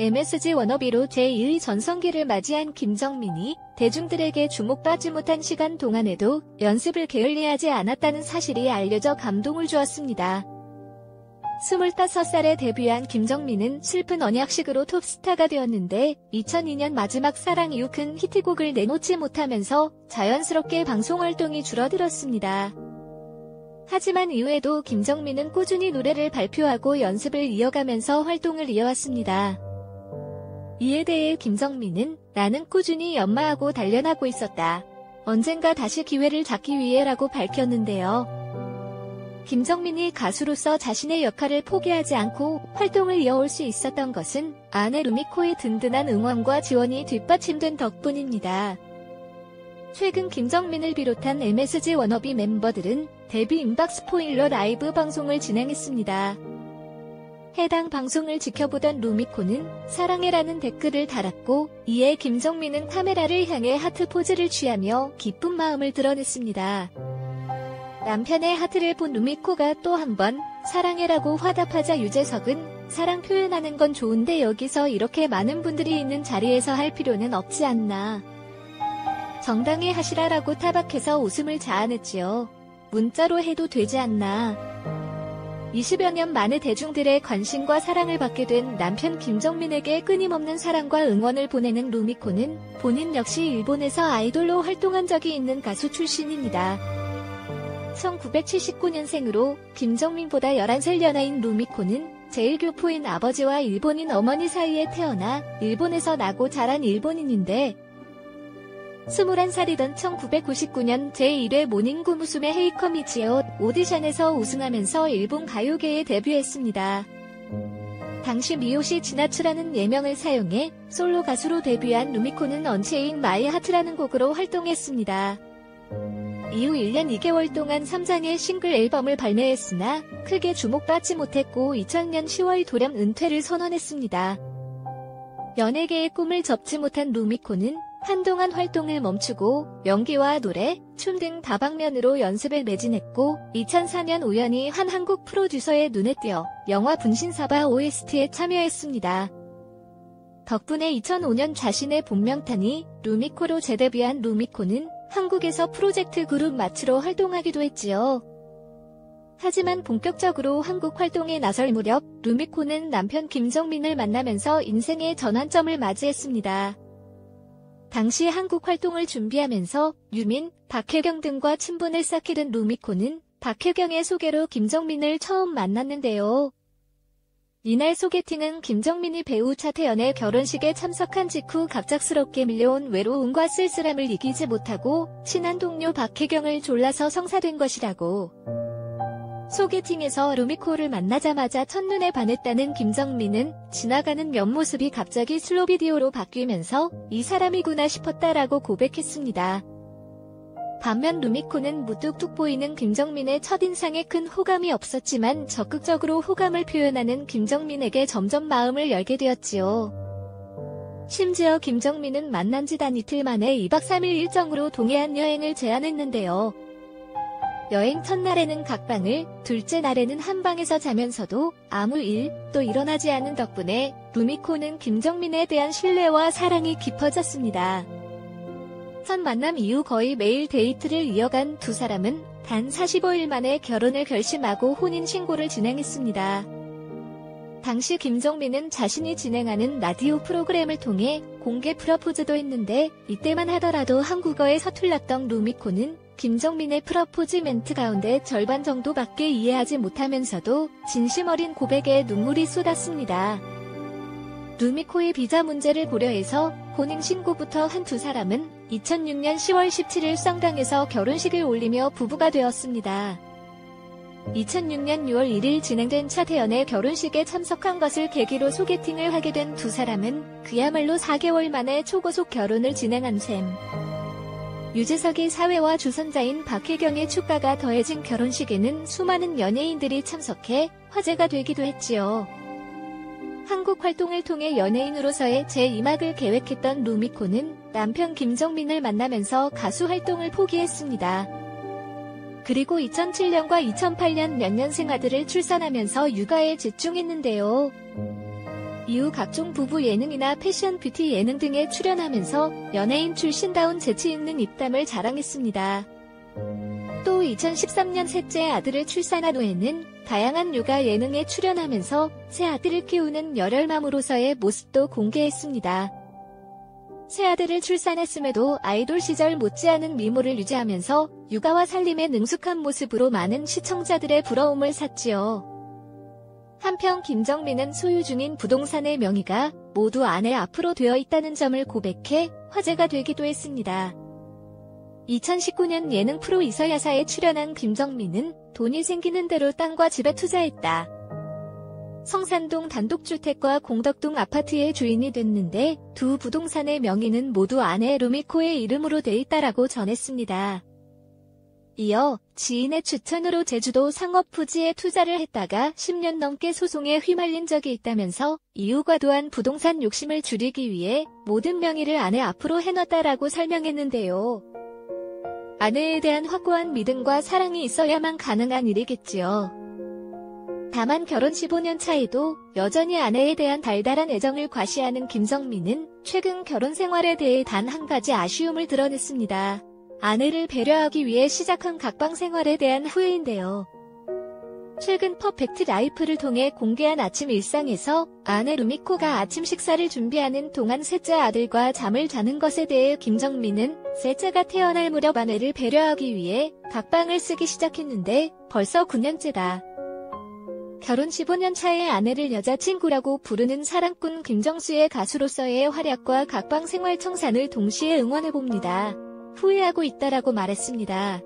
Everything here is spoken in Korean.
MSG 워너비로 제2의 전성기를 맞이한 김정민이 대중들에게 주목받지 못한 시간 동안에도 연습을 게을리하지 않았다는 사실이 알려져 감동을 주었습니다. 25살에 데뷔한 김정민은 슬픈 언약식으로 톱스타가 되었는데 2002년 마지막 사랑 이후 큰 히트곡을 내놓지 못하면서 자연스럽게 방송활동이 줄어들었습니다. 하지만 이후에도 김정민은 꾸준히 노래를 발표하고 연습을 이어가면서 활동을 이어왔습니다. 이에 대해 김정민은 나는 꾸준히 연마하고 단련하고 있었다. 언젠가 다시 기회를 잡기 위해라고 밝혔는데요. 김정민이 가수로서 자신의 역할을 포기하지 않고 활동을 이어올 수 있었던 것은 아내 루미코의 든든한 응원과 지원이 뒷받침된 덕분입니다. 최근 김정민을 비롯한 MSG 워너비 멤버들은 데뷔 임박 스포일러 라이브 방송을 진행했습니다. 해당 방송을 지켜보던 루미코는 사랑해라는 댓글을 달았고 이에 김정민은 카메라를 향해 하트 포즈를 취하며 기쁜 마음을 드러냈습니다. 남편의 하트를 본 루미코가 또 한 번 사랑해라고 화답하자 유재석은 사랑 표현하는 건 좋은데 여기서 이렇게 많은 분들이 있는 자리에서 할 필요는 없지 않나. 정당히 하시라라고 타박해서 웃음을 자아냈지요. 문자로 해도 되지 않나. 20여 년 만에 대중들의 관심과 사랑을 받게 된 남편 김정민에게 끊임없는 사랑과 응원을 보내는 루미코는 본인 역시 일본에서 아이돌로 활동한 적이 있는 가수 출신입니다. 1979년생으로 김정민보다 11살 연하인 루미코는 제1교포인 아버지와 일본인 어머니 사이에 태어나 일본에서 나고 자란 일본인인데 21살이던 1999년 제1회 모닝구 무스메 헤이커미치의 오디션에서 우승하면서 일본 가요계에 데뷔했습니다. 당시 미요시 지나츠라는 예명을 사용해 솔로 가수로 데뷔한 루미코는 언체인 마이 하트라는 곡으로 활동했습니다. 이후 1년 2개월 동안 3장의 싱글 앨범을 발매했으나 크게 주목받지 못했고 2000년 10월 돌연 은퇴를 선언했습니다. 연예계의 꿈을 접지 못한 루미코는 한동안 활동을 멈추고 연기와 노래, 춤 등 다방면으로 연습에 매진했고 2004년 우연히 한 한국 프로듀서의 눈에 띄어 영화 분신사바 OST에 참여했습니다. 덕분에 2005년 자신의 본명탄이 루미코로 재데뷔한 루미코는 한국에서 프로젝트 그룹 마츠로 활동하기도 했지요. 하지만 본격적으로 한국 활동에 나설 무렵 루미코는 남편 김정민을 만나면서 인생의 전환점을 맞이했습니다. 당시 한국 활동을 준비하면서 유민, 박혜경 등과 친분을 쌓게 된 루미코는 박혜경의 소개로 김정민을 처음 만났는데요. 이날 소개팅은 김정민이 배우 차태현의 결혼식에 참석한 직후 갑작스럽게 밀려온 외로움과 쓸쓸함을 이기지 못하고 친한 동료 박혜경을 졸라서 성사된 것이라고. 소개팅에서 루미코를 만나자마자 첫눈에 반했다는 김정민은 지나가는 옆모습이 갑자기 슬로 비디오로 바뀌면서 이 사람이구나 싶었다라고 고백했습니다. 반면 루미코는 무뚝뚝 보이는 김정민의 첫인상에 큰 호감이 없었지만 적극적으로 호감을 표현하는 김정민에게 점점 마음을 열게 되었지요. 심지어 김정민은 만난 지 단 이틀 만에 2박 3일 일정으로 동해안 여행을 제안했는데요. 여행 첫날에는 각방을, 둘째 날에는 한방에서 자면서도 아무 일도 일어나지 않은 덕분에 루미코는 김정민에 대한 신뢰와 사랑이 깊어졌습니다. 첫 만남 이후 거의 매일 데이트를 이어간 두 사람은 단 45일 만에 결혼을 결심하고 혼인신고를 진행했습니다. 당시 김정민은 자신이 진행하는 라디오 프로그램을 통해 공개 프러포즈도 했는데 이때만 하더라도 한국어에 서툴렀던 루미코는 김정민의 프러포즈 멘트 가운데 절반 정도밖에 이해하지 못하면서도 진심 어린 고백에 눈물이 쏟았습니다. 루미코의 비자 문제를 고려해서 혼인신고부터 한 두 사람은 2006년 10월 17일 성당에서 결혼식을 올리며 부부가 되었습니다. 2006년 6월 1일 진행된 차태현의 결혼식에 참석한 것을 계기로 소개팅을 하게 된 두 사람은 그야말로 4개월 만에 초고속 결혼을 진행한 셈. 유재석의 사회와 주선자인 박혜경의 축가가 더해진 결혼식에는 수많은 연예인들이 참석해 화제가 되기도 했지요. 한국 활동을 통해 연예인으로서의 제2막을 계획했던 루미코는 남편 김정민을 만나면서 가수 활동을 포기했습니다. 그리고 2007년과 2008년 몇 년생 아들을 출산하면서 육아에 집중했는데요. 이후 각종 부부 예능이나 패션 뷰티 예능 등에 출연하면서 연예인 출신다운 재치 있는 입담을 자랑했습니다. 또 2013년 셋째 아들을 출산한 후에는 다양한 육아 예능에 출연하면서 새 아들을 키우는 열혈맘으로서의 모습도 공개했습니다. 새 아들을 출산했음에도 아이돌 시절 못지않은 미모를 유지하면서 육아와 살림에 능숙한 모습으로 많은 시청자들의 부러움을 샀지요. 한편 김정민은 소유 중인 부동산의 명의가 모두 아내 앞으로 되어 있다는 점을 고백해 화제가 되기도 했습니다. 2019년 예능 프로 이서야사에 출연한 김정민은 돈이 생기는 대로 땅과 집에 투자했다. 성산동 단독주택과 공덕동 아파트의 주인이 됐는데 두 부동산의 명의는 모두 아내 루미코의 이름으로 돼 있다라고 전했습니다. 이어 지인의 추천으로 제주도 상업부지에 투자를 했다가 10년 넘게 소송에 휘말린 적이 있다면서 이후 과도한 부동산 욕심을 줄이기 위해 모든 명의를 아내 앞으로 해놨다라고 설명했는데요. 아내에 대한 확고한 믿음과 사랑이 있어야만 가능한 일이겠지요. 다만 결혼 15년 차에도 여전히 아내에 대한 달달한 애정을 과시하는 김정민은 최근 결혼 생활에 대해 단 한 가지 아쉬움을 드러냈습니다. 아내를 배려하기 위해 시작한 각방 생활에 대한 후회인데요. 최근 퍼펙트 라이프를 통해 공개한 아침 일상에서 아내 루미코가 아침 식사를 준비하는 동안 셋째 아들과 잠을 자는 것에 대해 김정민은 셋째가 태어날 무렵 아내를 배려하기 위해 각방을 쓰기 시작했는데 벌써 9년째다. 결혼 15년 차의 아내를 여자친구라고 부르는 사랑꾼 김정수의 가수로서의 활약과 각방 생활 청산을 동시에 응원해봅니다. 후회하고 있다라고 말했습니다.